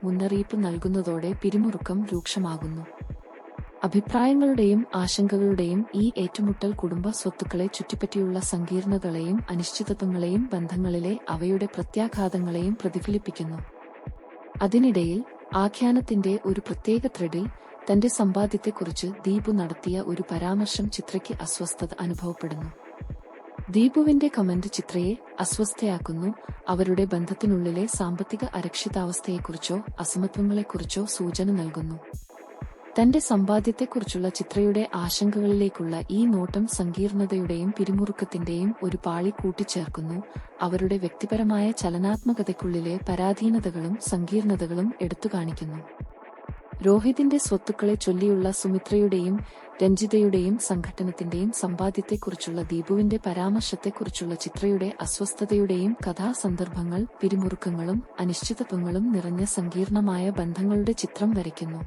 മുന്നറിയിപ്പ് നൽകുന്നതോടെ പിരിമുറുക്കം രൂക്ഷമാകുന്നു. അഭിപ്രായങ്ങളുടെയും ആശങ്കകളുടെയും ഈ ഏറ്റുമുട്ടൽ കുടുംബ സ്വത്തുക്കളെ ചുറ്റിപ്പറ്റിയുള്ള സങ്കീർണതകളെയും അനിശ്ചിതത്വങ്ങളെയും ബന്ധങ്ങളിലെ അവയുടെ പ്രത്യാഘാതങ്ങളെയും പ്രതിഫലിപ്പിക്കുന്നു. അതിനിടയിൽ ആഖ്യാനത്തിന്റെ ഒരു പ്രത്യേക ത്രെഡിൽ തന്റെ സമ്പാദ്യത്തെക്കുറിച്ച് ദീപു നടത്തിയ ഒരു പരാമർശം ചിത്രയ്ക്ക് അസ്വസ്ഥത അനുഭവപ്പെടുന്നു. ദീപുവിന്റെ കമന്റ് ചിത്രയെ അസ്വസ്ഥയാക്കുന്നു. അവരുടെ ബന്ധത്തിനുള്ളിലെ സാമ്പത്തിക അരക്ഷിതാവസ്ഥയെക്കുറിച്ചോ അസമത്വങ്ങളെക്കുറിച്ചോ സൂചന നൽകുന്നു. തന്റെ സമ്പാദ്യത്തെക്കുറിച്ചുള്ള ചിത്രയുടെ ആശങ്കകളിലേക്കുള്ള ഈ നോട്ടം സങ്കീർണതയുടെയും പിരിമുറുക്കത്തിന്റെയും ഒരു പാളി കൂട്ടിച്ചേർക്കുന്നു. അവരുടെ വ്യക്തിപരമായ ചലനാത്മകതയ്ക്കുള്ളിലെ പരാധീനതകളും സങ്കീർണതകളും എടുത്തുകാണിക്കുന്നു. രോഹിതിന്റെ സ്വത്തുക്കളെ ചൊല്ലിയുള്ള സുമിത്രയുടെയും രഞ്ജിതയുടെയും സംഘട്ടനത്തിന്റെയും സമ്പാദ്യത്തെക്കുറിച്ചുള്ള ദീപുവിന്റെ പരാമർശത്തെക്കുറിച്ചുള്ള ചിത്രയുടെ അസ്വസ്ഥതയുടെയും കഥാസന്ദർഭങ്ങൾ പിരിമുറുക്കങ്ങളും അനിശ്ചിതത്വങ്ങളും നിറഞ്ഞ സങ്കീർണമായ ബന്ധങ്ങളുടെ ചിത്രം വരയ്ക്കുന്നു.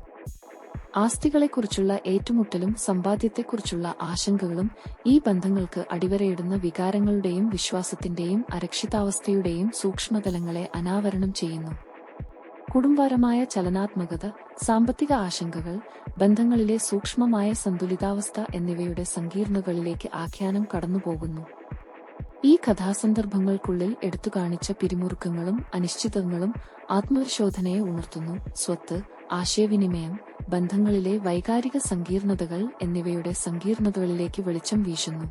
ആസ്തികളെക്കുറിച്ചുള്ള ഏറ്റുമുട്ടലും സമ്പാദ്യത്തെക്കുറിച്ചുള്ള ആശങ്കകളും ഈ ബന്ധങ്ങൾക്ക് അടിവരയിടുന്ന വികാരങ്ങളുടെയും വിശ്വാസത്തിന്റെയും അരക്ഷിതാവസ്ഥയുടെയും സൂക്ഷ്മതലങ്ങളെ അനാവരണം ചെയ്യുന്നു. കുടുംബപരമായ ചലനാത്മകത, സാമ്പത്തിക ആശങ്കകൾ, ബന്ധങ്ങളിലെ സൂക്ഷ്മമായ സന്തുലിതാവസ്ഥ എന്നിവയുടെ സങ്കീർണതകളിലേക്ക് ആഖ്യാനം കടന്നുപോകുന്നു. ഈ കഥാസന്ദർഭങ്ങൾക്കുള്ളിൽ എടുത്തുകാണിച്ച പിരിമുറുക്കങ്ങളും അനിശ്ചിതങ്ങളും ആത്മപരിശോധനയെ ഉണർത്തുന്നു. സ്വത്ത്, ആശയവിനിമയം, ബന്ധങ്ങളിലെ വൈകാരിക സങ്കീർണതകൾ എന്നിവയുടെ സങ്കീർണതകളിലേക്ക് വെളിച്ചം വീശുന്നു.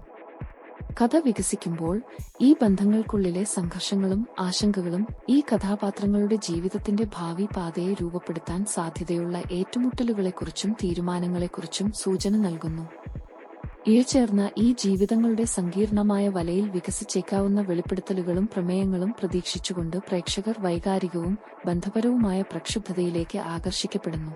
കഥ വികസിക്കുമ്പോൾ ഈ ബന്ധങ്ങൾക്കുള്ളിലെ സംഘർഷങ്ങളും ആശങ്കകളും ഈ കഥാപാത്രങ്ങളുടെ ജീവിതത്തിന്റെ ഭാവി പാതയെ രൂപപ്പെടുത്താൻ സാധ്യതയുള്ള ഏറ്റുമുട്ടലുകളെക്കുറിച്ചും തീരുമാനങ്ങളെക്കുറിച്ചും സൂചന നൽകുന്നു. ഇഴചേർന്ന ഈ ജീവിതങ്ങളുടെ സങ്കീർണമായ വലയിൽ വികസിച്ചേക്കാവുന്ന വെളിപ്പെടുത്തലുകളും പ്രമേയങ്ങളും പ്രതീക്ഷിച്ചുകൊണ്ട് പ്രേക്ഷകർ വൈകാരികവും ബന്ധപരവുമായ പ്രക്ഷുബ്ധതയിലേക്ക് ആകർഷിക്കപ്പെടുന്നു.